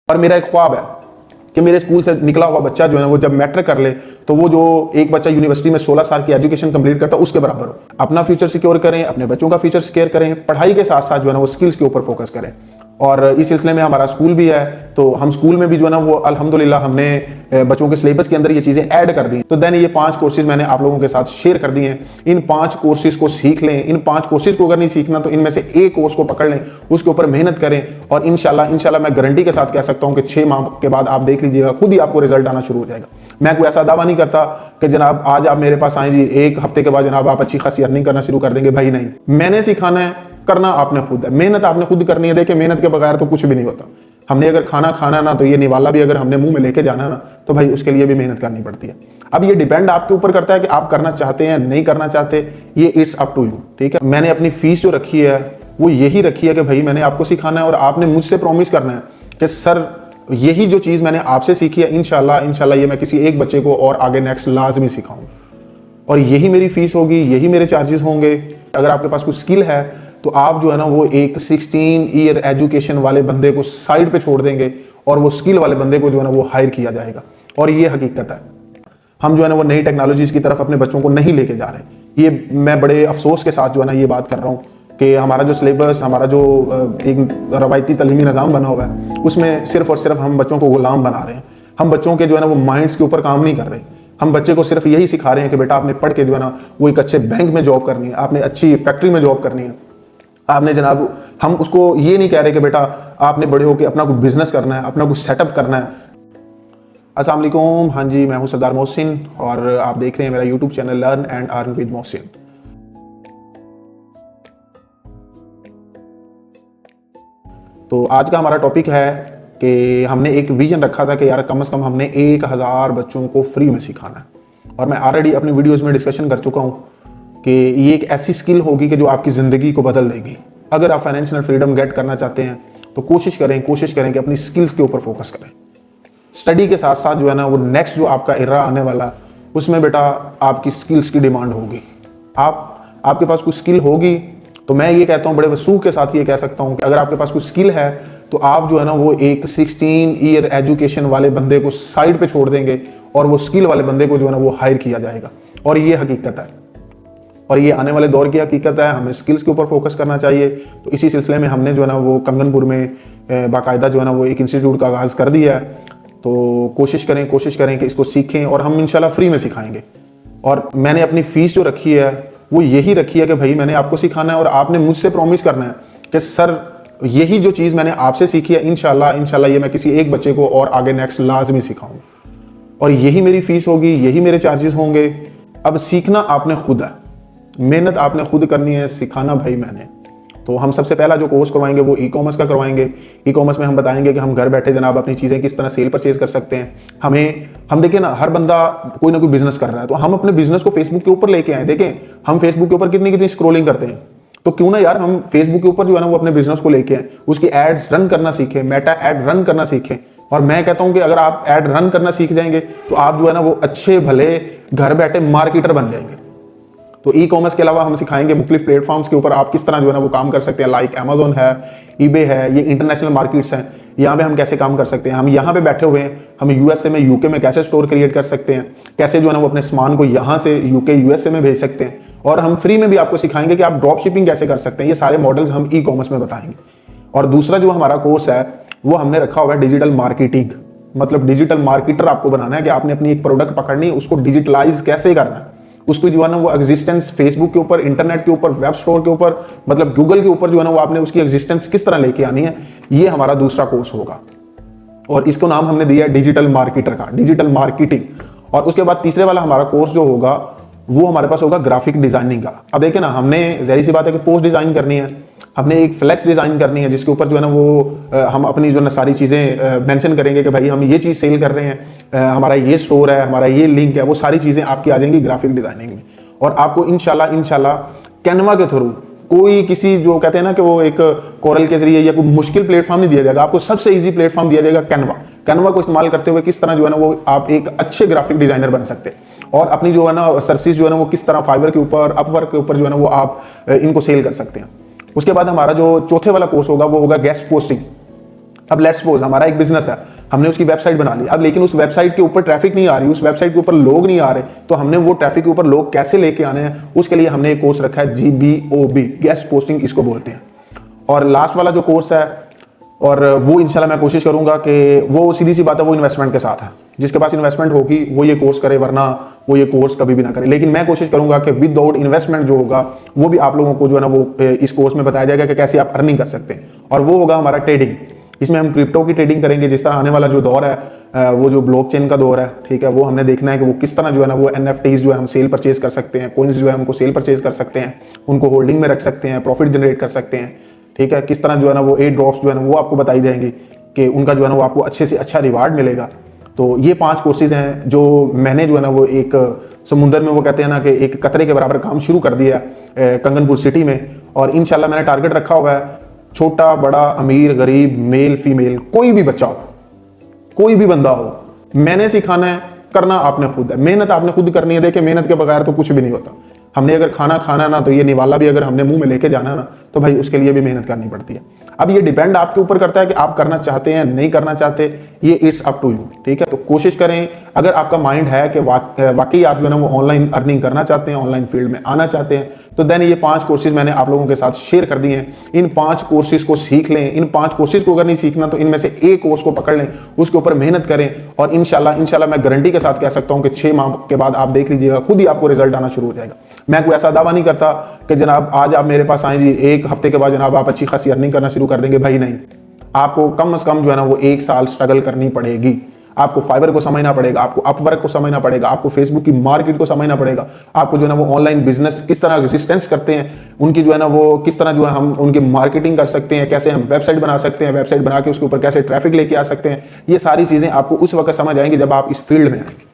और मेरा एक ख्वाब है कि मेरे स्कूल से निकला हुआ बच्चा जो है ना वो जब मैट्रिक कर ले तो वो जो एक बच्चा यूनिवर्सिटी में 16 साल की एजुकेशन कंप्लीट करता है उसके बराबर हो। अपना फ्यूचर सिक्योर करें, अपने बच्चों का फ्यूचर सिक्योर करें, पढ़ाई के साथ साथ जो है ना वो स्किल्स के ऊपर फोकस करें। और इस सिलसिले में हमारा स्कूल भी है, तो हम स्कूल में भी जो है ना वो अल्हम्दुलिल्लाह हमने बच्चों के सिलेबस के अंदर ये चीजें ऐड कर दी। तो देन ये 5 कोर्सेज मैंने आप लोगों के साथ शेयर कर दिए हैं। इन 5 कोर्सेज को सीख लें। इन 5 कोर्सेज को अगर नहीं सीखना तो इनमें से एक कोर्स को पकड़ लें, उसके ऊपर मेहनत करें और इंशाल्लाह मैं गारंटी के साथ कह सकता हूं कि 6 माह के बाद आप देख लीजिएगा खुद ही आपको रिजल्ट आना शुरू हो जाएगा। मैं कोई ऐसा दावा नहीं करता कि जनाब आज आप मेरे पास आए जी, एक हफ्ते के बाद जनाब आप अच्छी खासी अर्निंग करना शुरू कर देंगे। भाई नहीं, मैंने सिखाना है, करना आपने खुद है, मेहनत आपने खुद करनी है। देखिए मेहनत के बगैर तो कुछ भी नहीं होता। हमने अगर खाना ना तो ये निवाला भी अगर हमने मुंह में लेके जाना ना तो भाई उसके लिए भी मेहनत करनी पड़ती है। अब ये डिपेंड आपके ऊपर करता है कि आप करना चाहते हैं नहीं करना चाहते, ये इट्स अप टू यू। ठीक है, मैंने अपनी फीस जो रखी है वो यही रखी है कि भाई मैंने आपको सिखाना है और आपने मुझसे प्रॉमिस करना है कि सर यही जो चीज मैंने आपसे सीखी है इंशाल्लाह ये मैं किसी एक बच्चे को और आगे नेक्स्ट लाजमी सिखाऊं और यही मेरी फीस होगी, यही मेरे चार्जेस होंगे। अगर आपके पास कुछ स्किल है तो आप जो है ना वो एक 16 ईयर एजुकेशन वाले बंदे को साइड पे छोड़ देंगे और वो स्किल वाले बंदे को जो है ना वो हायर किया जाएगा। और ये हकीकत है। हम जो है ना वो नई टेक्नोलॉजीज की तरफ अपने बच्चों को नहीं लेके जा रहे। ये मैं बड़े अफसोस के साथ जो है ना ये बात कर रहा हूँ कि हमारा जो सिलेबस, हमारा जो एक रवायती तलीमी निज़ाम बना हुआ है उसमें सिर्फ और सिर्फ हम बच्चों को गुलाम बना रहे हैं। हम बच्चों के जो है ना वो माइंड्स के ऊपर काम नहीं कर रहे। हम बच्चे को सिर्फ यही सिखा रहे हैं कि बेटा आपने पढ़ के जो है ना वो एक अच्छे बैंक में जॉब करनी है, आपने अच्छी फैक्ट्री में जॉब करनी है, आपने जनाब, हम उसको ये नहीं कह रहे कि बेटा आपने बड़े होकर अपना कुछ बिजनेस करना है, अपना कुछ सेटअप करना है। अस्सलाम वालेकुम, हाँ जी, मैं हूं सरदार मोहसिन और आप देख रहे हैं मेरा YouTube channel learn and earn with Mohsin. तो आज का हमारा टॉपिक है कि हमने एक विजन रखा था कि यार कम से कम हमने 1000 बच्चों को फ्री में सिखाना है। और मैं ऑलरेडी अपनी वीडियोस में डिस्कशन कर चुका हूँ कि ये एक ऐसी स्किल होगी कि जो आपकी ज़िंदगी को बदल देगी। अगर आप फाइनेंशियल फ्रीडम गेट करना चाहते हैं तो कोशिश करें कि अपनी स्किल्स के ऊपर फोकस करें। स्टडी के साथ साथ जो है ना वो नेक्स्ट जो आपका एरा आने वाला उसमें बेटा आपकी स्किल्स की डिमांड होगी। आपके पास कुछ स्किल होगी तो मैं ये कहता हूँ, बड़े वसूख के साथ ये कह सकता हूँ कि अगर आपके पास कुछ स्किल है तो आप जो है ना वो एक 16 ईयर एजुकेशन वाले बंदे को साइड पे छोड़ देंगे और वो स्किल वाले बंदे को जो है ना वो हायर किया जाएगा। और ये हकीकत है और ये आने वाले दौर की हकीकत है। हमें स्किल्स के ऊपर फोकस करना चाहिए। तो इसी सिलसिले में हमने जो है ना वो कंगनपुर में बाकायदा जो है ना वो एक इंस्टीट्यूट का आगाज़ कर दिया है। तो कोशिश करें कि इसको सीखें और हम इंशाल्लाह फ्री में सिखाएंगे। और मैंने अपनी फीस जो रखी है वो यही रखी है कि भाई मैंने आपको सिखाना है और आपने मुझसे प्रॉमिस करना है कि सर यही जो चीज़ मैंने आपसे सीखी है इंशाल्लाह ये मैं किसी एक बच्चे को और आगे नेक्स्ट लाजमी सिखाऊं और यही मेरी फीस होगी, यही मेरे चार्जेस होंगे। अब सीखना आपने खुद है, मेहनत आपने खुद करनी है, सिखाना भाई मैंने। तो हम सबसे पहला जो कोर्स करवाएंगे वो ई कॉमर्स का करवाएंगे। ई कॉमर्स में हम बताएंगे कि हम घर बैठे जनाब अपनी चीज़ें किस तरह सेल परचेज कर सकते हैं। हम देखिए ना, हर बंदा कोई ना कोई बिजनेस कर रहा है तो हम अपने बिजनेस को फेसबुक के ऊपर लेके आए। देखें हम फेसबुक के ऊपर कितनी स्क्रोलिंग करते हैं, तो क्यों ना यार हम फेसबुक के ऊपर जो है ना वो अपने बिजनेस को लेके आए, उसकी एड्स रन करना सीखें, मेटा एड रन करना सीखें। और मैं कहता हूं कि अगर आप एड रन करना सीख जाएंगे तो आप जो है ना वो अच्छे भले घर बैठे मार्केटर बन जाएंगे। तो ई कॉमर्स के अलावा हम सिखाएंगे मुख्तलिफ प्लेटफॉर्म्स के ऊपर आप किस तरह जो है ना वो काम कर सकते हैं। लाइक अमेजोन है, ईबे है, ये इंटरनेशनल मार्केट्स हैं, यहाँ पे हम कैसे काम कर सकते हैं। हम यहाँ पे बैठे हुए हैं, हम यूएसए में, यूके में कैसे स्टोर क्रिएट कर सकते हैं, कैसे जो है ना वो अपने सामान को यहाँ से यूके यूएसए में भेज सकते हैं। और हम फ्री में भी आपको सिखाएंगे कि आप ड्रॉप शिपिंग कैसे कर सकते हैं। ये सारे मॉडल्स हम ई कॉमर्स में बताएंगे। और दूसरा जो हमारा कोर्स है वो हमने रखा हुआ है डिजिटल मार्केटिंग, मतलब डिजिटल मार्केटर आपको बनाना है कि आपने अपनी एक प्रोडक्ट पकड़नी है, उसको डिजिटलाइज कैसे करना है, उसको जो है ना वो एग्जिस्टेंस फेसबुक के ऊपर, इंटरनेट के ऊपर, वेब स्टोर के ऊपर, मतलब गूगल के ऊपर जो है ना वो आपने उसकी एग्जिस्टेंस किस तरह लेके आनी है। ये हमारा दूसरा कोर्स होगा और इसको नाम हमने दिया है डिजिटल मार्केटर का, डिजिटल मार्केटिंग। और उसके बाद तीसरे वाला हमारा कोर्स जो होगा वो हमारे पास होगा ग्राफिक डिजाइनिंग का। अब देखिए ना, हमने जाहिर सी बात है कि पोस्ट डिजाइन करनी है, हमने एक फ्लैक्स डिजाइन करनी है जिसके ऊपर जो है ना वो हम अपनी जो है ना सारी चीज़ें मेंशन करेंगे कि भाई हम ये चीज़ सेल कर रहे हैं, हमारा ये स्टोर है, हमारा ये लिंक है, वो सारी चीज़ें आपकी आ जाएंगी ग्राफिक डिजाइनिंग में। और आपको इंशाल्लाह कैनवा के थ्रू कोई किसी जो कहते हैं ना कि वो एक कोरल के जरिए या कोई मुश्किल प्लेटफॉर्म नहीं दिया जाएगा, आपको सबसे ईजी प्लेटफॉर्म दिया जाएगा कैनवा को इस्तेमाल करते हुए किस तरह जो है ना वो आप एक अच्छे ग्राफिक डिजाइनर बन सकते हैं और अपनी जो है ना सर्विस जो है ना वो किस तरह फाइवर के ऊपर, अपवर्क के ऊपर जो है ना वो आप इनको सेल कर सकते हैं। उसके बाद हमारा जो चौथे वाला कोर्स होगा वो होगा गेस्ट पोस्टिंग। अब लेट्स सपोज हमारा एक बिजनेस है, हमने उसकी वेबसाइट बना ली, अब लेकिन उस वेबसाइट के ऊपर ट्रैफिक नहीं आ रही, उस वेबसाइट के ऊपर लोग नहीं आ रहे, तो हमने वो ट्रैफिक के ऊपर लोग कैसे लेके आने हैं, उसके लिए हमने एक कोर्स रखा है GBOB, गेस्ट पोस्टिंग इसको बोलते हैं। और लास्ट वाला जो कोर्स है, और वो इंशाल्लाह मैं कोशिश करूंगा कि वो सीधी सी बात है, वो इन्वेस्टमेंट के साथ है। जिसके पास इन्वेस्टमेंट होगी वो ये कोर्स करे, वरना वो ये कोर्स कभी भी ना करे। लेकिन मैं कोशिश करूंगा कि विदाउट इन्वेस्टमेंट जो होगा वो भी आप लोगों को जो है ना वो इस कोर्स में बताया जाएगा कि कैसे आप अर्निंग कर सकते हैं। और वो होगा हमारा ट्रेडिंग। इसमें हम क्रिप्टो की ट्रेडिंग करेंगे। जिस तरह आने वाला जो दौर है वो जो ब्लॉकचेन का दौर है, ठीक है, वो हमने देखना है कि वो किस तरह जो है ना वो NFTs जो है हम सेल परचेज कर सकते हैं, कॉइन्स जो है हमको सेल परचेज कर सकते हैं, उनको होल्डिंग में रख सकते हैं, प्रॉफिट जनरेट कर सकते हैं, ठीक है। किस तरह जो है ना वो एयर ड्रॉप्स जो है ना वो आपको बताई जाएंगी कि उनका जो है ना वो आपको अच्छे से अच्छा रिवार्ड मिलेगा। तो ये 5 कोर्सेज हैं जो मैंने जो है ना वो एक समुंदर में, वो कहते हैं ना कि एक कतरे के बराबर काम शुरू कर दिया कंगनपुर सिटी में। और इंशाल्लाह मैंने टारगेट रखा हुआ है, छोटा बड़ा अमीर गरीब मेल फीमेल कोई भी बच्चा हो, कोई भी बंदा हो, मैंने सिखाना है, करना आपने खुद है, मेहनत आपने खुद करनी है। देखिए मेहनत के बगैर तो कुछ भी नहीं होता। हमने अगर खाना खाना ना, तो ये निवाला भी अगर हमने मुंह में लेके जाना ना, तो भाई उसके लिए भी मेहनत करनी पड़ती है। अब ये डिपेंड आपके ऊपर करता है कि आप करना चाहते हैं नहीं करना चाहते, ये इट्स अप टू यू, ठीक है। तो कोशिश करें, अगर आपका माइंड है कि वाकई आप जो है ना वो ऑनलाइन अर्निंग करना चाहते हैं, ऑनलाइन फील्ड में आना चाहते हैं, तो देन ये 5 कोर्सेज मैंने आप लोगों के साथ शेयर कर दिए हैं। इन 5 कोर्सेज को सीख लें। इन 5 कोर्सेज को अगर नहीं सीखना तो इनमें से एक कोर्स को पकड़ लें, उसके ऊपर मेहनत करें, और इंशाल्लाह मैं गारंटी के साथ कह सकता हूं कि 6 माह के बाद आप देख लीजिएगा, खुद ही आपको रिजल्ट आना शुरू हो जाएगा। मैं कोई ऐसा दावा नहीं करता कि जनाब आज आप मेरे पास आए जी, 1 हफ्ते के बाद जनाब आप अच्छी खासी अर्निंग करना शुरू कर देंगे, भाई नहीं। आपको कम से कम जो है ना वो 1 साल स्ट्रगल करनी पड़ेगी। आपको फाइवर को समझना पड़ेगा, आपको अपवर्क को समझना पड़ेगा, आपको फेसबुक की मार्केट को समझना पड़ेगा, आपको जो है ना वो ऑनलाइन बिजनेस किस तरह रेजिस्टेंस करते हैं, उनकी जो है ना वो किस तरह जो है हम उनकी मार्केटिंग कर सकते हैं, कैसे हम वेबसाइट बना सकते हैं, वेबसाइट बना के उसके ऊपर कैसे ट्रैफिक लेके आ सकते हैं। ये सारी चीजें आपको उस वक्त समझ आएंगी जब आप इस फील्ड में आएंगे।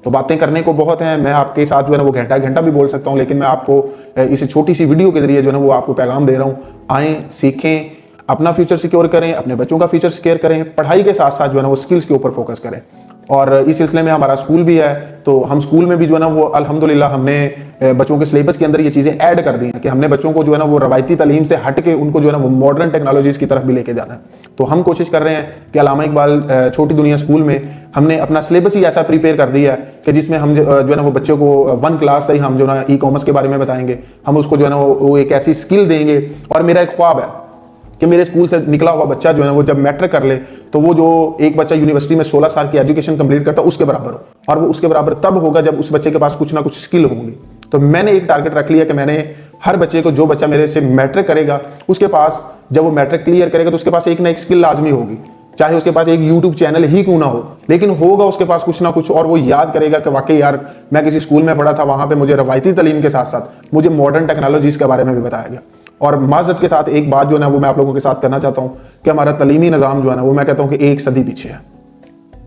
तो बातें करने को बहुत हैं, मैं आपके साथ जो है ना वो घंटा भी बोल सकता हूँ, लेकिन मैं आपको इस छोटी सी वीडियो के जरिए जो है ना वो आपको पैगाम दे रहा हूँ। आएँ, सीखें, अपना फ्यूचर सिक्योर करें, अपने बच्चों का फ्यूचर सिक्योर करें, पढ़ाई के साथ साथ जो है ना वो स्किल्स के ऊपर फोकस करें। और इस सिलसिले में हमारा स्कूल भी है, तो हम स्कूल में भी जो है ना वो अल्हम्दुलिल्लाह हमने बच्चों के सिलेबस के अंदर ये चीज़ें ऐड कर दी हैं कि हमने बच्चों को जो है ना वो रवायती तालीम से हट के उनको जो है ना वो मॉडर्न टेक्नोलॉजीज़ की तरफ भी लेके जाना है। तो हम कोशिश कर रहे हैं कि अल्लामा इकबाल छोटी दुनिया स्कूल में हमने अपना सिलेबस ही ऐसा प्रिपेयर कर दिया है कि जिसमें हम जो है ना वो बच्चों को 1 क्लास से ही हम जो है ना ई-कॉमर्स के बारे में बताएंगे, हम उसको जो है ना वो एक ऐसी स्किल देंगे। और मेरा एक ख्वाब है कि मेरे स्कूल से निकला हुआ बच्चा जो है ना वो जब मैट्रिक कर ले तो वो जो एक बच्चा यूनिवर्सिटी में 16 साल की एजुकेशन कंप्लीट करता है उसके बराबर हो, और वो उसके बराबर तब होगा जब उस बच्चे के पास कुछ ना कुछ स्किल होंगी। तो मैंने एक टारगेट रख लिया कि मैंने हर बच्चे को, जो बच्चा मेरे से मैट्रिक करेगा उसके पास, जब वो मैट्रिक क्लियर करेगा तो उसके पास एक ना एक स्किल लाजमी होगी, चाहे उसके पास एक यूट्यूब चैनल ही क्यों ना हो, लेकिन होगा उसके पास कुछ ना कुछ। और वो याद करेगा कि वाकई यार मैं किसी स्कूल में पढ़ा था, वहां पे मुझे रवायती तालीम के साथ साथ मुझे मॉडर्न टेक्नोलॉजीज के बारे में भी बताया गया। और माजरत के साथ एक बात जो है ना वो मैं आप लोगों के साथ करना चाहता हूँ कि हमारा तालीमी निज़ाम जो है ना वो मैं कहता हूँ कि 1 सदी पीछे है,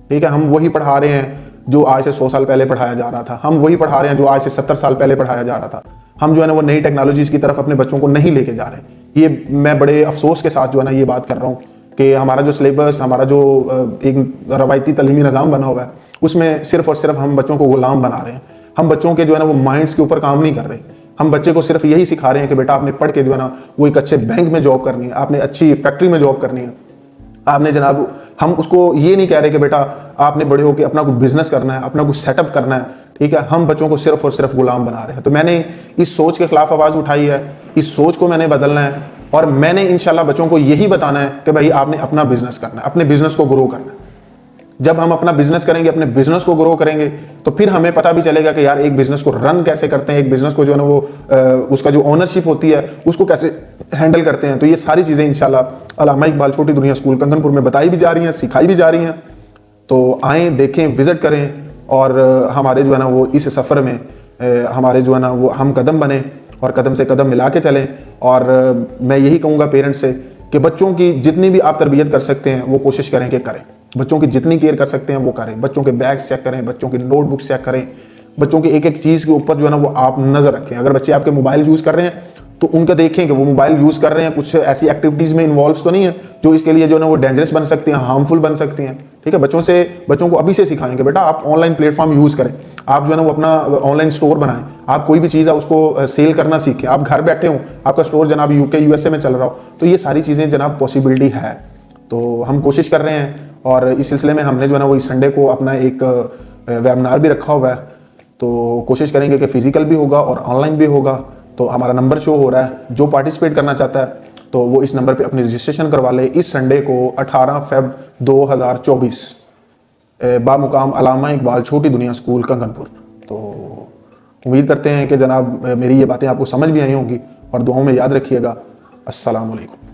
ठीक है। हम वही पढ़ा रहे हैं जो आज से 100 साल पहले पढ़ाया जा रहा था, हम वही पढ़ा रहे हैं जो आज से 70 साल पहले पढ़ाया जा रहा था। हम जो है ना वो नई टेक्नोलॉजीज की तरफ अपने बच्चों को नहीं लेके जा रहे। ये मैं बड़े अफसोस के साथ जो है ना ये बात कर रहा हूँ कि हमारा जो सिलेबस, हमारा जो एक रवायती तालीमी निज़ाम बना हुआ है उसमें सिर्फ और सिर्फ हम बच्चों को गुलाम बना रहे हैं। हम बच्चों के जो है ना वो माइंड्स के ऊपर काम नहीं कर रहे। हम बच्चे को सिर्फ यही सिखा रहे हैं कि बेटा आपने पढ़ के जो है ना वो एक अच्छे बैंक में जॉब करनी है, आपने अच्छी फैक्ट्री में जॉब करनी है, आपने जनाब, हम उसको ये नहीं कह रहे कि बेटा आपने बड़े होकर अपना कुछ बिजनेस करना है, अपना कुछ सेटअप करना है, ठीक है। हम बच्चों को सिर्फ और सिर्फ गुलाम बना रहे हैं। तो मैंने इस सोच के खिलाफ आवाज़ उठाई है, इस सोच को मैंने बदलना है, और मैंने इंशाल्लाह बच्चों को यही बताना है कि भाई आपने अपना बिजनेस करना है, अपने बिजनेस को ग्रो करना है। जब हम अपना बिजनेस करेंगे, अपने बिजनेस को ग्रो करेंगे, तो फिर हमें पता भी चलेगा कि यार एक बिजनेस को रन कैसे करते हैं, एक बिजनेस को जो है ना वो उसका जो ओनरशिप होती है उसको कैसे हैंडल करते हैं। तो ये सारी चीज़ें इंशाल्लाह अल्लामा इकबाल छोटी दुनिया स्कूल कंगनपुर में बताई भी जा रही हैं, सिखाई भी जा रही हैं। तो आएँ, देखें, विजिट करें, और हमारे जो है ना वो इस सफ़र में हमारे जो है ना वो हम कदम बने और कदम से कदम मिला के चलें। और मैं यही कहूँगा पेरेंट्स से कि बच्चों की जितनी भी आप तरबियत कर सकते हैं वो कोशिश करें कि करें। बच्चों की जितनी केयर कर सकते हैं वो करें। बच्चों के बैग्स चेक करें, बच्चों की नोटबुक्स चेक करें, बच्चों की एक एक चीज़ के ऊपर जो है ना वो आप नज़र रखें। अगर बच्चे आपके मोबाइल यूज़ कर रहे हैं तो उनका देखें कि वो मोबाइल यूज़ कर रहे हैं, कुछ ऐसी एक्टिविटीज़ में इन्वॉल्व तो नहीं है जो इसके लिए जो है ना वो डेंजरस बन सकती हैं, हार्मफुल बन सकती हैं, ठीक है। बच्चों को अभी से सिखाएं कि बेटा आप ऑनलाइन प्लेटफॉर्म यूज़ करें, आप जो है ना वो अपना ऑनलाइन स्टोर बनाएं, आप कोई भी चीज़ है उसको सेल करना सीखें। आप घर बैठे हो, आपका स्टोर जनाब UK USA में चल रहा हो, तो ये सारी चीज़ें जनाब पॉसिबिलिटी है। तो हम कोशिश कर रहे हैं, और इस सिलसिले में हमने जो है ना वो इस संडे को अपना एक वेबिनार भी रखा हुआ है। तो कोशिश करेंगे कि फिजिकल भी होगा और ऑनलाइन भी होगा। तो हमारा नंबर शो हो रहा है, जो पार्टिसिपेट करना चाहता है तो वो इस नंबर पे अपनी रजिस्ट्रेशन करवा ले। इस संडे को 18 फेब 2024 बामुकाम अलामा इकबाल छोटी दुनिया स्कूल कंगनपुर। तो उम्मीद करते हैं कि जनाब मेरी ये बातें आपको समझ भी आई होंगी, और दुआओं में याद रखिएगा। अस्सलाम वालेकुम।